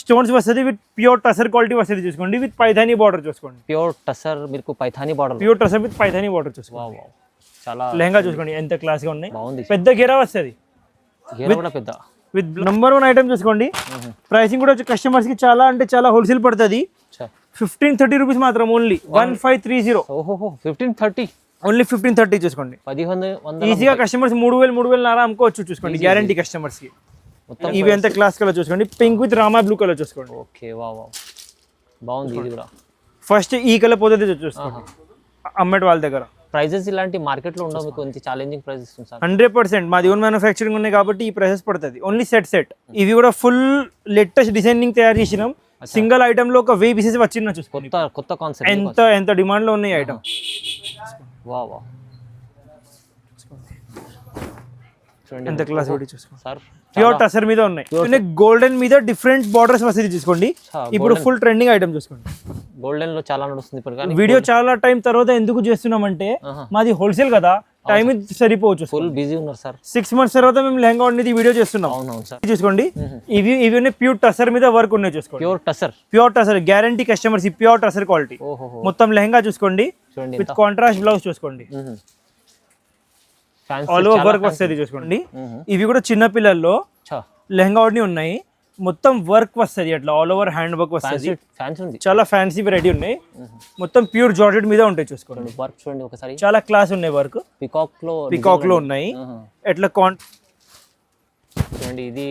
Stones వస్తుంది with pure tussar quality వస్తుంది చూసుకోండి, విత్ పైథానీ బార్డర్ చూసుకోండి. ప్యూర్ టసర్ మీకు Paithani border, pure tussar with Paithani border చూసుకోండి. చాలా లెహంగా చూసుకోండి ఎంత క్లాస్ గా ఉన్నాయి. బాగుంది. పెద్ద గేరా వస్తుంది, గేరా కూడా పెద్ద. విత్ నంబర్ 1 ఐటమ్ చూసుకోండి. ప్రైసింగ్ కూడా వచ్చి కస్టమర్స్ కి చాలా అంటే చాలా హోల్సేల్ పడుతుంది. 1530 రూపీస్ మాత్రం, ఓన్లీ 1530. ఓహో 1530, ఓన్లీ 1530 చూసుకోండి. 1500 ఈజీగా కస్టమర్స్ 3000 అమ్ముకోవచ్చు చూసుకోండి, గ్యారంటీ కస్టమర్స్ కి. ఇవి ఎంత క్లాస్ కలర్ చూసుకోండి, pink with Rama blue colour చూసుకోండి. ఓకే బాగుంది. ఇది కూడా ఫస్ట్ ఈ కలర్ పోతే చూసుకోండి అమ్మేటి వాళ్ళ దగ్గర. ప్రైజెస్ ఇలాంటి మార్కెట్ లో ఉండవు మీకు, ఇంత ఛాలెంజింగ్ ప్రైజెస్ సార్. 100% మాది ఓన్ మ్యానుఫ్యాక్చరింగ్ ఉన్నాయి కాబట్టి ఈ ప్రైసెస్ పడుతుంది. Only set. ఇవి కూడా ఫుల్ లేటెస్ట్ డిజైనింగ్ తయారు చేసినాం. సింగిల్ ఐటమ్ లో ఒక 1000 పీసెస్ వచ్చిన చూసుకోండి. కొత్త కాన్సెప్ట్. ఎంత డిమాండ్ లో ఉన్నాయి ఐటమ్. ఎంత క్లాస్ ఒకటి చూసుకోండి సార్. ప్యూర్ టసర్ మీద ఉన్నాయి, గోల్డెన్ మీద డిఫరెంట్ బార్డర్స్ వస్తుంది చూసుకోండి. ఇప్పుడు ఫుల్ ట్రెండింగ్ ఐటమ్ చూసుకోండి. గోల్డెన్ లో చాలా నడుస్తుంది ఇప్పుడు. వీడియో చాలా టైం తర్వాత ఎందుకు చేస్తున్నామంటే మాది హోల్సేల్ కదా, టైం సరిపోవచ్చు. ఫుల్ బిజీ ఉన్నారు సార్. 6 months తర్వాత మేము లెహంగా అనేది వీడియో చేస్తున్నాం. అవునవును సార్. చూసుకోండి ఇవి ప్యూర్ టసర్ మీద వర్క్ ఉన్నాయి చూసుకోండి. Pure tussar guarantee customers. Pure tussar quality మొత్తం లెహంగా చూసుకోండి, విత్ కాంట్రాస్ట్ బ్లౌజ్ చూసుకోండి. ఆల్ ఓవర్ వర్క్ వస్తుంది చూసుకోండి. ఇవి కూడా చిన్న పిల్లల్లో లెహంగా ఉన్నాయి, మొత్తం వర్క్ వస్తుంది అట్లా ఆల్ ఓవర్ హ్యాండ్ వర్క్ వస్తుంది. చాలా ఫ్యాన్సీ వెరైటీ ఉన్నాయి, మొత్తం ప్యూర్ జార్జెట్ మీద ఉంటాయి చూసుకోండి. వర్క్ చూడండి ఒకసారి, చాలా క్లాస్ ఉన్నాయి. వర్క్ పికాక్ లో ఉన్నాయి. ఎట్లా చూడండి ఇది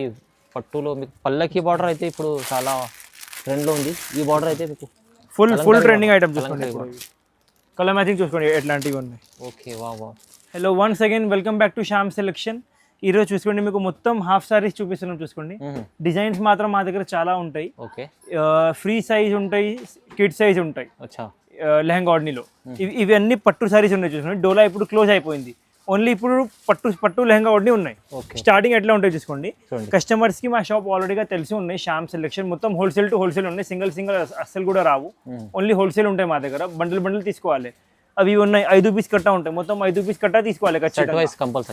పట్టులో మీకు పల్లకి బార్డర్ అయితే ఇప్పుడు చాలా ట్రెండ్ లో ఉంది. ఈ బార్డర్ అయితే మీకు ఫుల్ ట్రెండింగ్ ఐటమ్ చూసుకోండి. కలర్ మ్యాచింగ్ చూసుకోండి ఎట్లాంటివి ఉన్నాయి. Okay hello once again welcome back to Shyam selection. ఈరోజు చూసుకోండి మీకు మొత్తం హాఫ్ సారీస్ చూపిస్తున్నాం చూసుకోండి. డిజైన్స్ మాత్రం మా దగ్గర చాలా ఉంటాయి. ఫ్రీ సైజ్ ఉంటాయి, కిడ్ సైజ్ ఉంటాయి లెహంగా ఆర్డనీలో. ఇవన్నీ పట్టు సారీస్ ఉన్నాయి చూసుకోండి. డోలా ఇప్పుడు క్లోజ్ అయిపోయింది, ఓన్లీ ఇప్పుడు పట్టు లెహంగా ఆర్డనీ ఉన్నాయి. స్టార్టింగ్ ఎట్లా ఉంటాయి చూసుకోండి. కస్టమర్స్ కి మా షాప్ ఆల్రెడీగా తెలిసి ఉన్నాయి. శ్యామ్ సెలెక్షన్ మొత్తం హోల్సేల్ టు హోల్సేల్ ఉన్నాయి. సింగిల్ అస్సలు కూడా రావు, ఓన్లీ హోల్సేల్ ఉంటాయి మా దగ్గర. బండిల్ తీసుకోవాలి. అవి ఉన్నాయి 5 పీస్ కట్ట ఉంటాయి, మొత్తం 5 పీస్ కట్ట తీసుకోవాలి.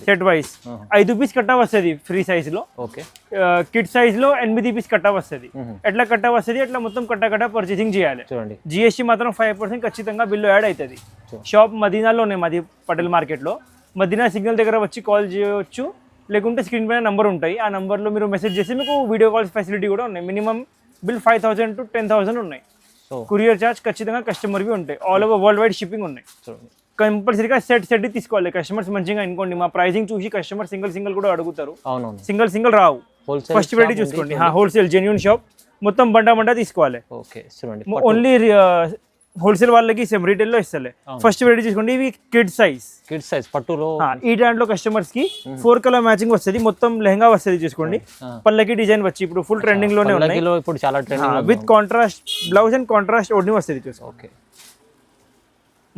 సెట్ వైస్ 5 పీస్ కట్ట వస్తుంది ఫ్రీ సైజ్ లో. కిడ్ సైజ్ లో 8 పీస్ కట్ట వస్తుంది. ఎట్లా కట్ట వస్తుంది అట్లా మొత్తం కట్ట పర్చేసింగ్ చేయాలి. జిఎస్టీ మాత్రం 5% ఖచ్చితంగా బిల్లు యాడ్ అవుతుంది. షాప్ మదీనాలో ఉన్నాయి, మాది పటేల్ మార్కెట్ లో. మదీనా సిగ్నల్ దగ్గర వచ్చి కాల్ చేయవచ్చు, లేకుంటే స్క్రీన్ పైన నంబర్ ఉంటాయి. ఆ నంబర్లో మీరు మెసేజ్ చేసి మీకు వీడియో కాల్స్ ఫెసిలిటీ కూడా ఉన్నాయి. మినిమం బిల్ 5000 to 10,000 ఉన్నాయి. కొరియర్ చార్జ్ ఖచ్చితంగా కస్టమర్వి ఉంటాయి. All over world wide shipping ఉన్నాయి. కంపల్సరీగా సెట్ తీసుకోవాలి. కస్టమర్స్ మంచిగా అనుకోండి, మా ప్రైసింగ్ చూసి కస్టమర్ సింగిల్ కూడా అడుగుతారు. సింగిల్ రావు. ఫస్ట్ వెరైటీ చూసుకోండి. హోల్సేల్ జెన్యూన్ షాప్, మొత్తం బండా తీసుకోవాలి. ఓన్లీ హోల్సేల్ వాళ్ళకి సేమ్ రీటైల్ లో ఇస్తలే. ఫస్ట్ వెరైటీ చూసుకోండి. ఇవి కిడ్ సైజ్ పట్టులో. ఈ దాంట్లో కస్టమర్స్ కి 4 కలర్ మ్యాచింగ్ వస్తుంది, మొత్తం లెహంగా వస్తుంది చూసుకోండి. పల్లకి డిజైన్ వచ్చి ఇప్పుడు ఫుల్ ట్రెండింగ్ లోనే ఉన్నాయి. With contrast blouse and contrast ఓడ్ని వస్తుంది చూసుకోండి.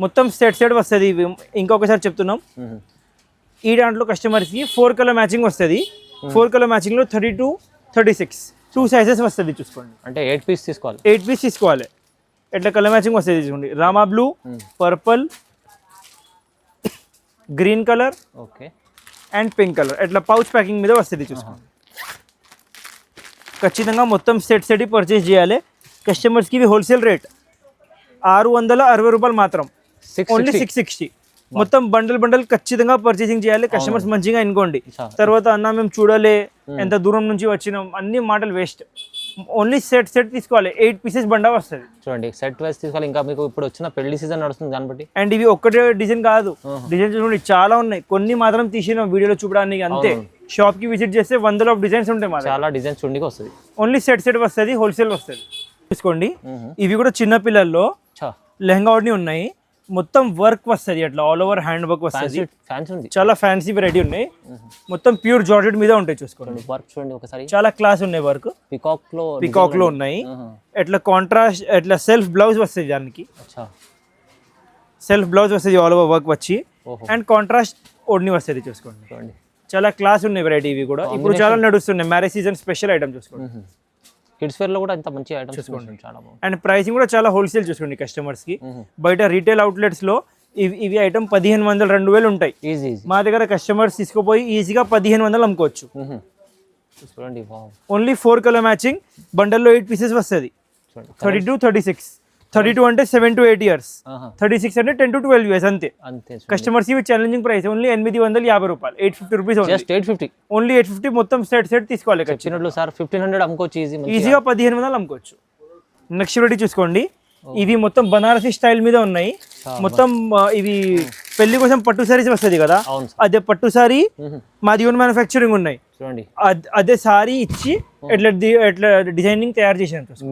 మొత్తం సెట్ వస్తుంది. ఇంకొకసారి చెప్తున్నాం, ఈ దాంట్లో కస్టమర్స్ కి 4 కలర్ మ్యాచింగ్ వస్తుంది. 4 కలర్ మ్యాచింగ్ లో 32, 36 2 సైజెస్ వస్తుంది చూసుకోండి. అంటే 8 పీస్ తీసుకోవాలి. ఎట్లా కలర్ మ్యాచింగ్ వస్తుంది చూసుకోండి. Rama blue, purple, green colour and pink colour ఎట్లా పౌచ్ ప్యాకింగ్ మీద వస్తుంది చూసుకోండి. ఖచ్చితంగా మొత్తం సెట్ పర్చేస్ చేయాలి. కస్టమర్స్కి ఇవి హోల్సేల్ రేట్ 660 రూపాయలు మాత్రం, ఓన్లీ 660. మొత్తం బండల్ ఖచ్చితంగా పర్చేసింగ్ చేయాలి. కస్టమర్స్ మంచిగా అనుకోండి. తర్వాత అన్న మేము చూడలే, ఎంత దూరం నుంచి వచ్చినాం, అన్ని మాటలు వేస్ట్. ఓన్లీ సెట్ తీసుకోవాలి. 8 పీసెస్ బండా వస్తుంది చూడండి. సెట్ వైస్ తీసుకోవాలి. ఇంకా మీకు ఇప్పుడు వచ్చిన పెళ్లి సీజన్ నడుస్తుంది దాన్ని బట్టి. అండ్ ఇవి ఒక్కటే డిజైన్ కాదు, డిజైన్ చూడండి చాలా ఉన్నాయి. కొన్ని మాత్రం తీసిన వీడియోలో చూడడానికి అంతే. షాప్ కి విజిట్ చేస్తే 100 డిజైన్స్ ఉంటాయి. చాలా డిజైన్స్ చూడండి వస్తుంది. ఓన్లీ సెట్ వస్తుంది, హోల్సేల్ వస్తుంది తీసుకోండి. ఇవి కూడా చిన్న పిల్లల్లో లెహంగా ఉన్నాయి, మొత్తం వర్క్ వస్తుంది అట్లా ఆల్ ఓవర్ హ్యాండ్ వర్క్ వస్తుంది. చాలా ఫ్యాన్సీ వెరైటీ ఉన్నాయి, మొత్తం ప్యూర్ జార్జెట్ మీద ఉంటాయి చూసుకోండి. వర్క్ చూడండి ఒకసారి, చాలా క్లాస్ ఉన్నాయి. వర్క్ పికాక్ లో ఉన్నాయి. ఎట్లా కాంట్రాస్ట్ ఎట్లా సెల్ఫ్ బ్లౌజ్ వస్తుంది, దానికి సెల్ఫ్ బ్లౌజ్ వస్తుంది ఆల్ ఓవర్ వర్క్ వచ్చి. అండ్ కాంట్రాస్ట్ ఓడ్ని వస్తుంది చూసుకోండి. చాలా క్లాస్ ఉన్నాయి వెరైటీ. ఇవి కూడా ఇప్పుడు చాలా నడుస్తున్నాయి, మ్యారేజ్ సీజన్ స్పెషల్ ఐటమ్ చూసుకోండి. కిడ్స్ వేర్ లో కూడా ఇంత మంచి ఐటమ్స్ చూసుకోండి. చాలా బాగుంది. అండ్ ప్రైసింగ్ కూడా చాలా హోల్సేల్ చూసుకోండి. కస్టమర్స్ కి బయట రీటైల్ అవుట్లెట్స్ లో ఇవి ఐటమ్ 1500, 2000 ఉంటాయి. మా దగ్గర కస్టమర్స్ తీసుకుపోయి ఈజీగా 1500 అమ్ముకోవచ్చు. చూడండి వావ్ ఓన్లీ 4 కలర్ మ్యాచింగ్, బండల్లో 8 పీసెస్ వస్తుంది. చూడండి 32, 36. 32 అంటే 7 to 8 years, 36 అంటే 10 to 12 years అంతే. అంతే కస్టమర్స్ ఇవి ఛాలెంజింగ్ ప్రైస్ ఓన్లీ 850 రూపాయలు, 850 రూపీస్ జస్ట్ 850 ఓన్లీ 850 మొత్తం సెట్ తీసుకోవాలి. చెప్పినట్లు సార్ 1500 అమ్ముకోవచ్చు ఈజీగా 1500 అమ్ముకోవచ్చు. నెక్స్ట్ వెరైటీ చూసుకోండి, ఇవి మొత్తం బనారసి స్టైల్ మీద ఉన్నాయి. మొత్తం ఇవి పెళ్లి కోసం పట్టు సారీస్ వస్తుంది కదా, అదే పట్టు సారీ మాది ఓన్ మ్యానుఫ్యాక్చరింగ్ ఉన్నాయి. చూడండి అదే సారీ ఇచ్చి ఎట్లా డిజైనింగ్ తయారు చేసాను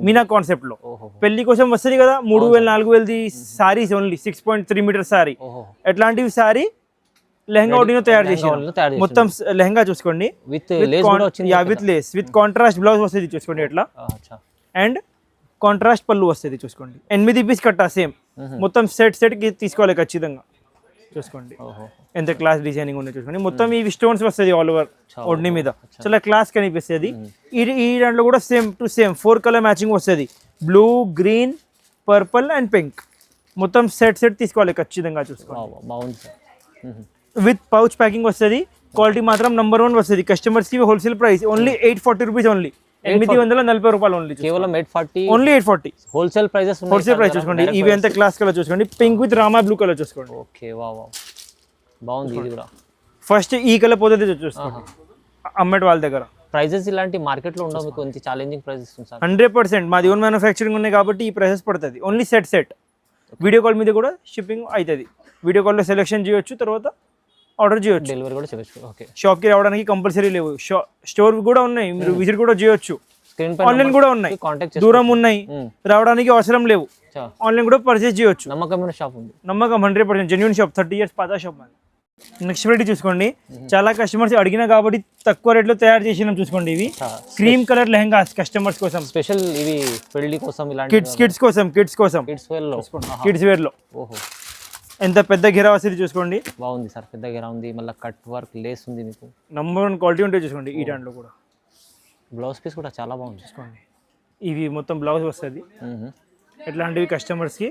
మీనా కాన్సెప్ట్ లో. పెళ్లి కోసం వస్తుంది కదా 3000-4000 సారీస్ ఓన్లీ 6.3 మీటర్ సారీ. ఎట్లాంటివి సారీ లెహంగా ఒడినో తయారు చేసాను. మొత్తం లెహంగా చూసుకోండి with lace, with contrast blouse వస్తుంది చూసుకోండి ఎట్లా, అండ్ కాంట్రాస్ట్ పళ్ళు వస్తుంది చూసుకోండి. 8 పీస్ కట్టా సేమ్ మొత్తం సెట్ కి తీసుకోవాలి ఖచ్చితంగా. చూసుకోండి ఎంత క్లాస్ డిజైనింగ్ ఉందో చూసుకోండి. మొత్తం ఇవి స్టోన్స్ వస్తుంది ఆల్ ఓవర్ ఒడ్ని మీద, చాలా క్లాస్ కనిపిస్తుంది. ఈ దాంట్లో కూడా same to same 4 colour matching వస్తుంది, blue, green, purple and pink. మొత్తం సెట్ తీసుకోవాలి ఖచ్చితంగా. చూసుకోండి విత్ పౌచ్ ప్యాకింగ్ వస్తుంది. క్వాలిటీ మాత్రం నెంబర్ 1 వస్తుంది. కస్టమర్స్ కి wholesale price only 840 rupees only, 840 రూపాయలు ఓన్లీ, కేవలం 840 ఓన్లీ 840 హోల్సేల్ ప్రైస్ చూసుకోండి. ఇవి ఎంత క్లాస్ కలర్ చూసుకోండి, pink with Rama blue colour చూసుకోండి. ఓకే వావ్ బాగుంది ఇది కూడా. ఫస్ట్ ఈ కలర్ పోతే చూసుకోండి అమ్మేట వాళ్ళ దగ్గర. ప్రైజెస్ ఇలాంటి మార్కెట్ లో ఉండవు మీకు, ఇంత ఛాలెంజింగ్ ప్రైజెస్ సార్. 100% మాది ఓన్ మ్యానుఫ్యాక్చరింగ్ ఉన్నాయి కాబట్టి ఈ ప్రైసెస్ పడుతుంది. ఓన్లీ సెట్ వీడియో కాల్ మీద కూడా షిప్పింగ్ అవుతుంది. వీడియో కాల్లో సెలెక్షన్ చేయొచ్చు, తర్వాత ఆర్డర్ చేయొచ్చు, డెలివరీ కూడా చేయొచ్చు. ఓకే షాప్కి రావడానికి కంపల్సరీ లేవు, స్టోర్ కూడా ఉన్నాయి, మీరు విజిట్ కూడా చేయొచ్చు. ఆన్లైన్ కూడా ఉన్నాయి, దూరం ఉన్నాయి, రావడానికి అవసరం లేవు, ఆన్లైన్ కూడా పర్చేస్ చేయొచ్చు. నమ్మకమైన షాప్ ఉంది, నమ్మకం 100% జెన్యూన్ షాప్, 30 years పాత షాప్. నెక్స్ట్ వెరైటీ చూసుకోండి, చాలా కస్టమర్స్ అడిగినా కాబట్టి తక్కువ రేట్లో తయారు చేసినాం. చూసుకోండి ఇవి క్రీమ్ కలర్ లెహంగా కస్టమర్స్ కోసం స్పెషల్, ఇవి పెళ్లి కోసం, కిడ్స్ కోసం కిడ్స్ వేర్ లో. ఓహో ఎంత పెద్ద ఘెరా వస్తుంది చూసుకోండి. బాగుంది సార్, పెద్ద ఘెరా ఉంది, మళ్ళీ కట్ వర్క్ లేస్ ఉంది, మీకు నెంబర్ 1 క్వాలిటీ ఉంటుంది చూసుకోండి. ఈ దాంట్లో కూడా బ్లౌజ్ పీస్ కూడా చాలా బాగుంది చూసుకోండి. ఇవి మొత్తం బ్లౌజ్ వస్తుంది, ఎట్లాంటివి కస్టమర్స్కి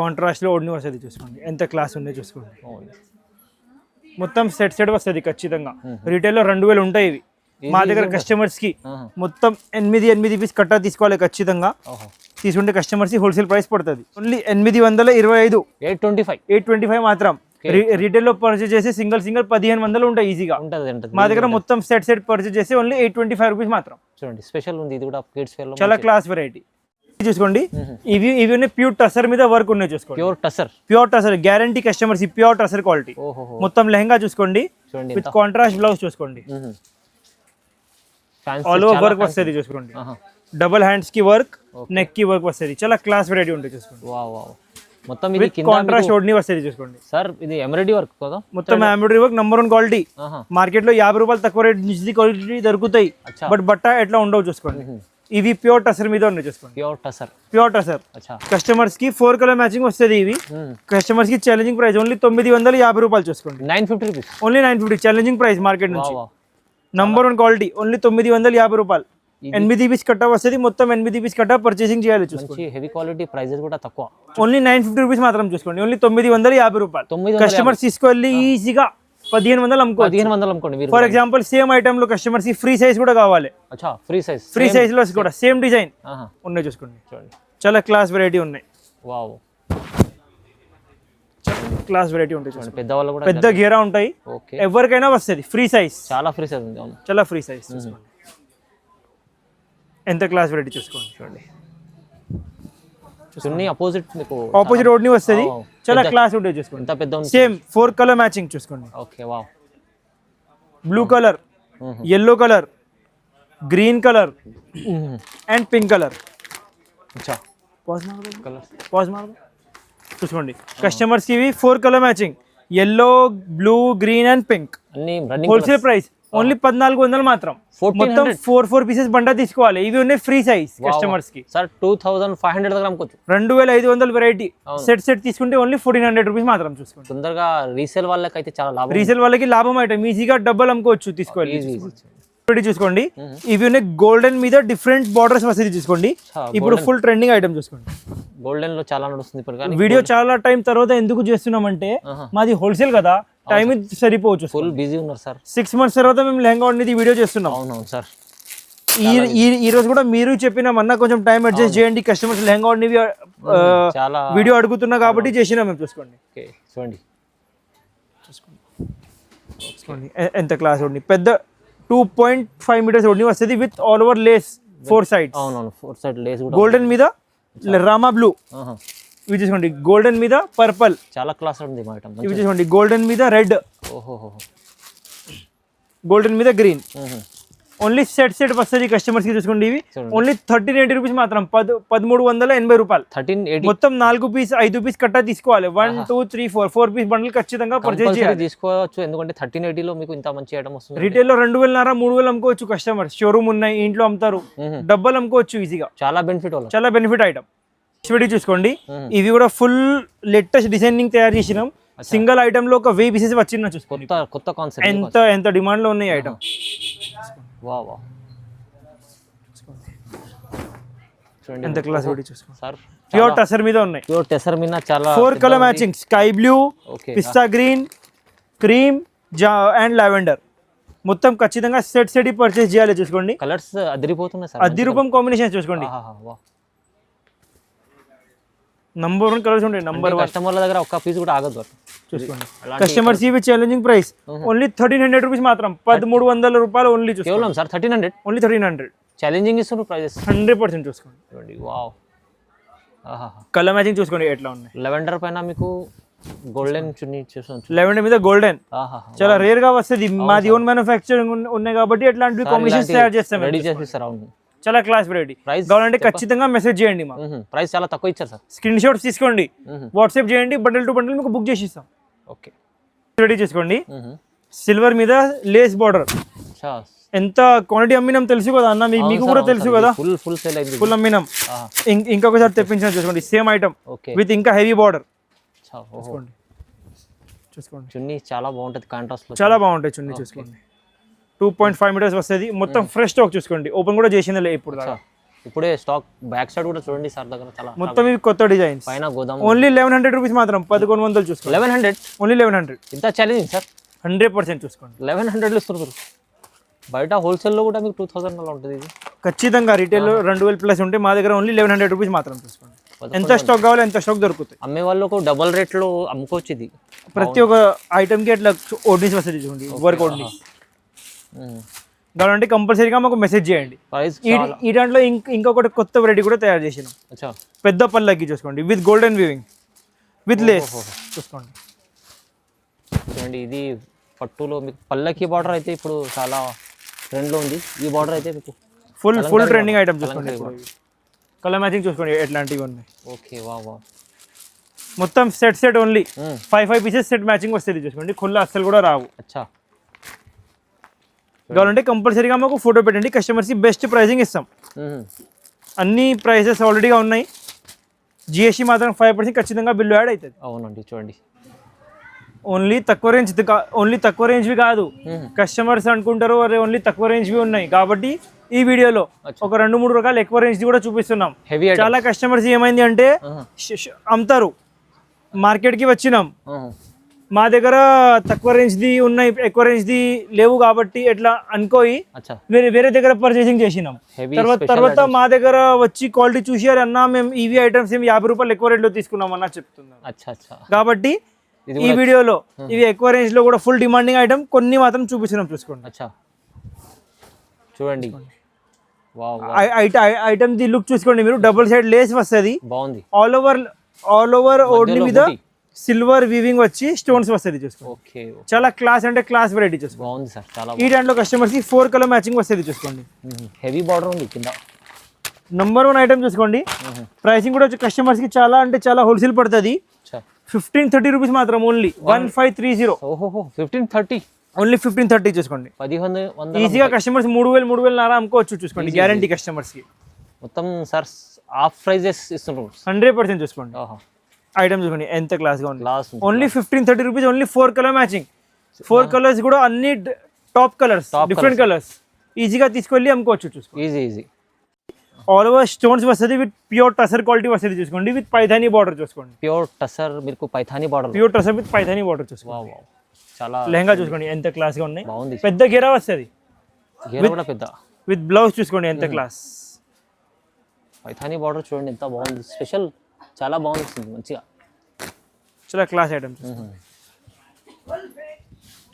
కాంట్రాస్ట్లో ఓడిని వస్తుంది చూసుకోండి. ఎంత క్లాస్ ఉంది చూసుకోండి. మొత్తం సెట్ వస్తుంది ఖచ్చితంగా. రీటైల్లో 2000 ఉంటాయి ఇవి, మా దగ్గర కస్టమర్స్కి మొత్తం 8 పీస్ కట్టా తీసుకోవాలి ఖచ్చితంగా. తీసుకుంటే కస్టమర్స్ హోల్సేల్ ప్రైస్ పడుతుంది ఓన్లీ 825, 825 మాత్రం. రీటైల్లో పర్చేస్ చేసి సింగిల్ 1500 ఉంటాయి ఈజీగా ఉంటుంది. మా దగ్గర మొత్తం సెట్ పర్చేస్ చేసి ఓన్లీ 825 రూపీస్ మాత్రం. చూడండి స్పెషల్ ఉంది, ఇది కూడా కిడ్స్ వేర్ లో చాలా క్లాస్ వెరైటీ చూసుకోండి. ఇవి ప్యూర్ టసర్ మీద వర్క్ ఉన్నాయి చూసుకోండి. Pure tussar guarantee customers, pure tussar quality. మొత్తం లెహంగా చూసుకోండి విత్ కాంట్రాస్ట్ బ్లౌజ్ చూసుకోండి, ఆల్ ఓవర్ వర్క్ వస్తుంది చూసుకోండి. డబుల్ హ్యాండ్స్ కి వర్క్, నెక్ కి వర్క్ వస్తుంది, చాలా క్లాస్ వెరైటీ ఉంటుంది చూసుకోండి. మొత్తం ఇది కాంట్రాస్ట్ ఓడ్ని వస్తుంది చూసుకోండి. సార్ ఇది ఎంబ్రాయిడరీ వర్క్ కదా, మొత్తం embroidery work, number 1 quality. Market లో 50 రూపాయలు తక్కువ రేట్ నుంచి క్వాలిటీ దొరుకుతాయి, బట్ బట్ట ఎట్లా ఉండవు చూసుకోండి. ఇవి ప్యూర్ టసర్ మీద ఉన్నాయి చూసుకోండి. ప్యూర్ టసర్ కస్టమర్స్ కి 4 కలర్ మ్యాచింగ్ వస్తుంది. ఇవి కస్టమర్స్ కి ఛాలెంజింగ్ ప్రైస్ ఓన్లీ 950 రూపాయలు చూసుకోండి. 950 rupees only 950 challenging price market నుంచి. నంబర్ 1 క్వాలిటీ ఓన్లీ 950 రూపాయలు. 8 పీస్ కట్టా వస్తుంది, మొత్తం 8 పీస్ కట్టా పర్చేసింగ్ చేయాలి చూసుకోండి. హెవీ క్వాలిటీ, ప్రైజెస్ కూడా తక్కువ, ఓన్లీ 950 రూపీస్ మాత్రం చూసుకోండి. ఓన్లీ 950 రూపాయలు. కస్టమర్స్ తీసుకెళ్ళి ఈజీగా 1500 అమ్ముకోండి. ఫర్ ఎగ్జాంపుల్ సేమ్ ఐటమ్ లో కస్టమర్స్ కి ఫ్రీ సైజ్ కూడా కావాలి, ఫ్రీ సైజ్ లో కూడా సేమ్ డిజైన్ ఉన్నాయి చూసుకోండి. చాలా క్లాస్ వెరైటీ ఉన్నాయి, క్లాస్ వెరైటీ ఉంటాయి చూడండి. పెద్దవాళ్ళు కూడా పెద్ద ఘేరా ఉంటాయి, ఎవరికైనా వస్తుంది. ఫ్రీ సైజ్, చాలా ఫ్రీ సైజ్ ఉంది, చాలా ఫ్రీ సైజ్ చూసుకోండి. ఎంత క్లాస్ వెరైటీ చూసుకోండి. చూడండి ఆపోజిట్ రోడ్ ని వస్తుంది, చాలా క్లాస్ ఉంటాయి చూసుకోండి. సేమ్ 4 కలర్ మ్యాచింగ్ చూసుకోండి. Blue colour, yellow colour, green colour and pink colour. చూసుకోండి కస్టమర్స్ ఇవి 4 colour matching, yellow, blue, green and pink. Wholesale price only 1400 మాత్రం. మొత్తం 4 పీసెస్ బండా తీసుకోవాలి. ఇవి ఉన్నాయి ఫ్రీ సైజ్ కస్టమర్స్ కి. సార్ 2500 దగ్గర అమ్ముకోవచ్చు. 2500 వెరైటీ సెట్ తీసుకుంటే ఓన్లీ 1400 రూపీస్ మాత్రం చూసుకోండి. తొందరగా రీసేల్ వాళ్ళకి అయితే చాలా లాభం. రీసేల్ వాళ్ళకి లాభం ఐటమ్, ఈజీగా డబ్బులు అమ్ముకోవచ్చు తీసుకోవాలి. ఇప్పుడు చూసుకోండి ఇవి ఉన్నాయి గోల్డెన్ మీద డిఫరెంట్ బార్డర్స్ వస్తుంది చూసుకోండి. ఇప్పుడు ఫుల్ ట్రెండింగ్ ఐటమ్ చూసుకోండి. గోల్డెన్ లో చాలా నడుస్తుంది ఇప్పుడు కానీ వీడియో చాలా టైం తర్వాత ఎందుకు చేస్తున్నామంటే మాది హోల్సేల్ కదా, టైం సరిపోవచ్చు. ఫుల్ బిజీ ఉన్నారు సార్. 6 months తర్వాత మేము లెహంగా అనేది వీడియో చేస్తున్నాం. అవునవును సార్. ఈ రోజు కూడా మీరు చెప్పిన అన్న కొంచెం టైం అడ్జస్ట్ చేయండి, కస్టమర్స్ లెహంగా అనేవి చాలా వీడియో అడుగుతున్నా కాబట్టి చేసినా మేము. చూసుకోండి చూడండి ఎంత క్లాస్ ఉంది. పెద్ద 2.5 meters ఓడి వస్తుంది with all over lace 4 sides. అవునవును 4 side లేస్ కూడా గోల్డెన్ మీద రామా బ్లూ. ఇవి చూసుకోండి గోల్డెన్ మీద పర్పల్. చాలా క్లాస్ ఉంది మా ఐటమ్. ఇవి చూసుకోండి గోల్డెన్ మీద రెడ్, ఓహో గోల్డెన్ మీద గ్రీన్. ఓన్లీ సెట్ వస్తుంది కస్టమర్స్ కి. చూసుకోండి ఇవి ఓన్లీ 1380 రూపీస్ మాత్రం, 1380 రూపాయలు. 1380 మొత్తం 4 పీస్ 5 పీస్ కట్టా తీసుకోవాలి. 1 2 3 4 పీస్ బండిల్ ఖచ్చితంగా పర్చేజ్ చేయాలి, తీసుకోవచ్చు. ఎందుకంటే 1380 లో మీకు ఇంత మంచి ఐటమ్ వస్తుంది. రీటైల్ లో 2000 3000 అమ్ముకోవచ్చు కస్టమర్స్. షోరూమ్ ఉన్నాయి, ఇంట్లో అమ్ముతారు, డబ్బలు అమ్ముకోవచ్చు ఈజీగా. చాలా బెనిఫిట్ వల్ల, చాలా బెనిఫిట్ ఐటమ్. చూసుకోండి ఇవి కూడా ఫుల్ లేటెస్ట్ డిజైనింగ్ తయారు చేసినాం. సింగిల్ ఐటమ్ లో ఒక 1000 పీసెస్ వచ్చిందా చూసుకోండి. కొత్త కాన్సెప్ట్. ఎంత డిమాండ్ లో ఉన్నాయి ఐటమ్. వావ్ వావ్ చూడండి ఎంత క్లాస్ ఒకటి చూసుకోండి సార్. ప్యూర్ టసర్ మీద ఉన్నాయి. ప్యూర్ టసర్ మీద చాలా 4 colour matching, sky blue, pista green, cream and lavender. మొత్తం ఖచ్చితంగా సెట్ పర్చేస్ చేయాలి. చూసుకోండి కలర్స్ అదిరిపోతున్నాయి సార్. 10 రూపాయల కాంబినేషన్ చూసుకోండి. నంబర్ 1 కలర్స్ ఉంటాయి. నంబర్ 1 కస్టమర్ల దగ్గర ఒక్క పీస్ కూడా ఆగదు చూసుకోండి. కస్టమర్స్ ఇవి ఛాలెంజింగ్ ప్రైస్ ఓన్లీ 1300 రూపీస్ మాత్రం, 1300 రూపాయలు ఓన్లీ. కేవలం సార్ 1300 ఓన్లీ 1300 ఛాలెంజింగ్ ఇస్తున్నారు ప్రైజెస్. 100% చూసుకోండి. చూడండి వావ్. కలర్ మ్యాచింగ్ చూసుకోండి ఎట్లా ఉన్నాయి. లెవెండర్ పైన మీకు గోల్డెన్ చున్నీ చూసుకోండి. లెవెండర్ మీద గోల్డెన్ చాలా రేర్ గా వస్తుంది. మాది ఓన్ మ్యానుఫ్యాక్చరింగ్ ఉన్నాయి కాబట్టి ఎట్లాంటి కాంబినేషన్స్ తయారు చేస్తాం, రెడీ చేసిస్తారు. అవును చాలా క్లాస్ వెరైటీ. కావాలంటే ఖచ్చితంగా మెసేజ్ చేయండి. మా ప్రైస్ చాలా తక్కువ ఇచ్చారు సార్. స్క్రీన్ షాట్స్ తీసుకోండి, వాట్సాప్ చేయండి, బండిల్ టు బండిల్ మీకు బుక్ చేసి ఇస్తాం. ఓకే రెడీ చేసుకోండి. సిల్వర్ మీద లేస్ బార్డర్. ఎంత క్వాంటిటీ అమ్మినాం తెలుసు కదా అన్న, మీకు కూడా తెలుసు కదా. ఫుల్ సేల్ అయింది, ఫుల్ అమ్మినాం. ఇంకొకసారి తెప్పించాం చూసుకోండి. సేమ్ ఐటమ్ విత్ ఇంకా హెవీ బార్డర్. చూసుకోండి చున్నీ చాలా బాగుంటది, కాంట్రాస్ట్ లో చాలా బాగుంటాయి చున్నీ. చూసుకోండి 2.5 meters వస్తుంది. మొత్తం ఫ్రెష్ స్టాక్ చూసుకోండి. ఓపెన్ కూడా చేసింది ఇప్పుడు దాకా. ఇప్పుడే స్టాక్ బ్యాక్ సైడ్ కూడా చూడండి సార్ దగ్గర చాలా. మొత్తం ఇవి కొత్త డిజైన్స్. పైన గోదాం ఓన్లీ 1100 రూపీస్ మాత్రం, 1100 చూసుకోండి. 1100 ఓన్లీ 1100. ఇంత ఛాలెంజింగ్ సార్. 100% చూసుకోండి. 1100 లో ఇస్తున్నారు. బయట హోల్సేల్ లో కూడా మీకు 2000 అలా ఉంటుంది. ఇది ఖచ్చితంగా రీటైల్ లో 2000 ప్లస్ ఉంటే మా దగ్గర ఓన్లీ 1100 రూపీస్ మాత్రం చూసుకోండి. ఎంత స్టాక్ కావాలి ఎంత స్టాక్ దొరుకుతాయి. అమ్మే వాళ్ళకు డబల్ రేట్ లో అమ్ముకోవచ్చు. ఇది ప్రతి ఒక్క ఐటమ్ కి అట్లా ఓడిస్ వస్తుంది చూడండి, వర్క్ ఓడిస్. కావాలంటే కంపల్సరీగా మాకు మెసేజ్ చేయండి. ఈ దాంట్లో ఇంకొకటి కొత్త వెరైటీ కూడా తయారు చేసినాం. పెద్ద పల్లకి చూసుకోండి with golden weaving with lace. చూసుకోండి చూడండి ఇది పట్టులో మీకు పల్లకి బార్డర్ అయితే ఇప్పుడు చాలా ట్రెండ్ లో ఉంది. ఈ బార్డర్ అయితే మీకు ఫుల్ ట్రెండింగ్ ఐటమ్ చూసుకోండి. కలర్ మ్యాచింగ్ చూసుకోండి ఎట్లాంటివి ఉన్నాయి. Okay wow wow. మొత్తం set only 5 pieces set matching వస్తుంది చూసుకోండి. ఖుల్లా అస్సలు కూడా రావు. అచ్చా కావాలంటే కంపల్సరీగా మాకు ఫోటో పెట్టండి, కస్టమర్స్కి బెస్ట్ ప్రైజింగ్ ఇస్తాం. అన్ని ప్రైసెస్ ఆల్రెడీగా ఉన్నాయి. జిఎస్టీ మాత్రం 5% ఖచ్చితంగా బిల్లు యాడ్ అవుతుంది. అవునండి చూడండి. ఓన్లీ తక్కువ రేంజ్వి కాదు. కస్టమర్స్ అనుకుంటారు అరే ఓన్లీ తక్కువ రేంజ్వి ఉన్నాయి కాబట్టి ఈ వీడియోలో ఒక 2-3 రకాల ఎక్కువ రేంజ్ కూడా చూపిస్తున్నాం. చాలా కస్టమర్స్ ఏమైంది అంటే అమ్ముతారు, మార్కెట్కి వచ్చినాం మా దగ్గర తక్కువ రేంజ్ది ఉన్నాయి ఎక్కువ రేంజ్ది లేవు కాబట్టి ఎట్లా అనుకోయి వేరే దగ్గర పర్చేసింగ్ చేసినాం. తర్వాత మా దగ్గర వచ్చి క్వాలిటీ చూసారు అన్న మేము ఇవి ఐటమ్స్ ఏమి 50 రూపాయలు ఎక్కువ రేట్లో తీసుకున్నాం అన్న చెప్తున్నాం. కాబట్టి ఈ వీడియోలో ఇవి ఎక్కువ రేంజ్ లో కూడా ఫుల్ డిమాండింగ్ ఐటమ్ కొన్ని మాత్రం చూపిస్తున్నాం. చూసుకోండి చూడండి ఐటమ్ ది లుక్ చూసుకోండి మీరు. డబుల్ సైడ్ లేస్ వస్తుంది, బాగుంది. ఆల్ ఓవర్ ఓన్లీ మీద సిల్వర్ వీవింగ్ వచ్చి స్టోన్స్ వస్తుంది. చూసుకోండి చాలా క్లాస్ అంటే క్లాస్ వెరైటీ చూసుకోండి. ఈ దాంట్లో కస్టమర్స్ కి 4 కలర్ మ్యాచింగ్ వస్తుంది. చూసుకోండి హెవీ బార్డర్ ఉంది కింద. నంబర్ 1 ఐటమ్ చూసుకోండి. ప్రైసింగ్ కూడా కస్టమర్స్ కి చాలా అంటే చాలా హోల్సేల్ పడుతుంది. 1530 రూపీస్ మాత్రం ఓన్లీ 1530. 1530 ఓన్లీ 1530 చూసుకోండి. ఈజీగా కస్టమర్స్ 3000 అమ్ముకోవచ్చు. చూసుకోండి గ్యారంటీ కస్టమర్స్ కి. మొత్తం సార్ హాఫ్ ప్రైజెస్ ఇస్తున్నారు. 100% చూసుకోండి. ఐటమ్ చూసుకోండి ఎంత క్లాస్ గా ఉంది. Only 1530 rupees. Only 4 colour matching. 4 colours కూడా అన్ని టాప్ కలర్స్, డిఫరెంట్ కలర్స్. ఈజీగా తీసుకెళ్ళి అమ్ముకోవచ్చు. చూసుకోండి ఈజీ ఆల్ ఓవర్ స్టోన్స్ వస్తుంది, విత్ ప్యూర్ టసర్ క్వాలిటీ వస్తుంది. చూసుకోండి విత్ పైథానీ బార్డర్. చూసుకోండి ప్యూర్ టసర్ మీకు Paithani border. Pure tussar with Paithani border. చూసుకోండి వావ్ వావ్ చాలా లెహంగా చూసుకోండి ఎంత క్లాస్ గా ఉన్నాయి. బాగుంది. పెద్ద గేరా వస్తుంది గేర కూడా పెద్ద. విత్ బ్లౌజ్ చూసుకోండి ఎంత క్లాస్. పైథానీ బార్డర్ చూడండి ఎంత బాగుంది. స్పెషల్ చాలా బాగుంది మంచిగా. చాలా క్లాస్ ఐటమ్.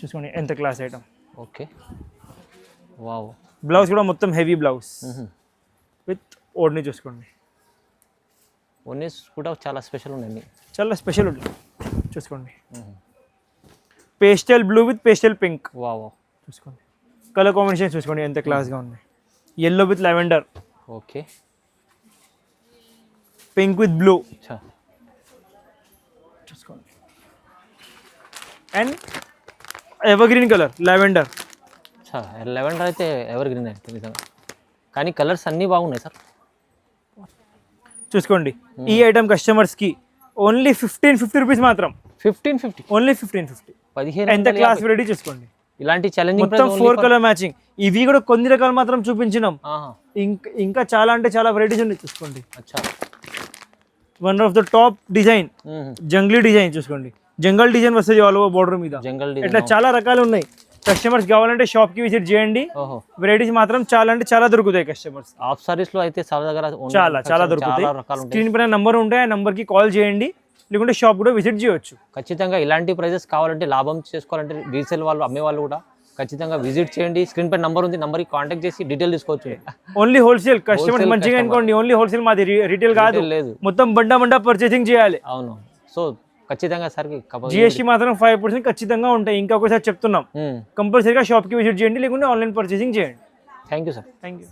చూసుకోండి ఎంత class item. Okay wow. Blouse కూడా మొత్తం హెవీ బ్లౌజ్ విత్ ఓడ్ని. చూసుకోండి ఓనీస్ కూడా చాలా స్పెషల్ ఉన్నాయి. చాలా స్పెషల్ ఉంటుంది. చూసుకోండి pastel blue with pastel pink. Wow wow చూసుకోండి కలర్ కాంబినేషన్ చూసుకోండి ఎంత క్లాస్గా ఉన్నాయి. Yellow with lavender, okay pink with blue. అచ్చా చూసుకోండి and ever green colour lavender. అచ్చా లెవెండర్ అయితే ఎవర్ గ్రీన్ అయితే నిజంగా, కానీ కలర్స్ అన్నీ బాగున్నాయి సార్. చూసుకోండి ఈ ఐటమ్ కస్టమర్స్కి ఓన్లీ 1550 రూపీస్ మాత్రం. 1550 ఓన్లీ 1550. 15 ఎంత క్లాస్ వెరైటీ చూసుకోండి. ఇలాంటి ఛాలెంజింగ్ మొత్తం 4 కలర్ మ్యాచింగ్. ఇవి కూడా కొన్ని రకాలు మాత్రం చూపించినాం. ఇంకా చాలా అంటే చాలా వెరైటీస్ ఉన్నాయి. చూసుకోండి అచ్చా one of the top design Junglee design. చూసుకోండి జంగల్ డిజైన్ వస్తుంది ఆల్ ఓవర్ బోర్డర్ మీద. జంగల్ ఇట్లా చాలా రకాలు ఉన్నాయి. కస్టమర్స్ కావాలంటే షాప్ కి విజిట్ చేయండి. ఓహో వెరైటీస్ మాత్రం చాలా అంటే చాలా దొరుకుతాయి. కస్టమర్స్ హాఫ్ సారీస్ లో అయితే చాలా దగ్గర చాలా దొరుకుతాయి. స్క్రీన్ పైన నంబర్ ఉంటాయి, ఆ నంబర్ కి కాల్ చేయండి, లేకుంటే షాప్ కూడా విజిట్ చేయొచ్చు. ఖచ్చితంగా ఇలాంటి ప్రైజెస్ కావాలంటే లాభం చేసుకోవాలంటే రీసేల్ వాళ్ళు అమ్మే వాళ్ళు కూడా ఖచ్చితంగా విజిట్ చేయండి. స్క్రీన్ పై నంబర్ ఉంది, నంబర్కి కాంటాక్ట్ చేసి డీటెయిల్ తీసుకోవచ్చు. ఓన్లీ హోల్సేల్ కస్టమర్స్ మంచిగా అనుకోండి. ఓన్లీ హోల్సేల్ మాది, రీటైల్ కాదు. లేదు మొత్తం బండా పర్చేసింగ్ చేయాలి. అవును. సో ఖచ్చితంగా సార్కి జిఎస్టీ మాత్రం 5% ఖచ్చితంగా ఉంటాయి. ఇంకా ఒకసారి చెప్తున్నాం, కంపల్సరీగా షాప్కి విజిట్ చేయండి, లేకుంటే ఆన్లైన్ పర్చేసింగ్ చేయండి. Thank you sir. Thank you.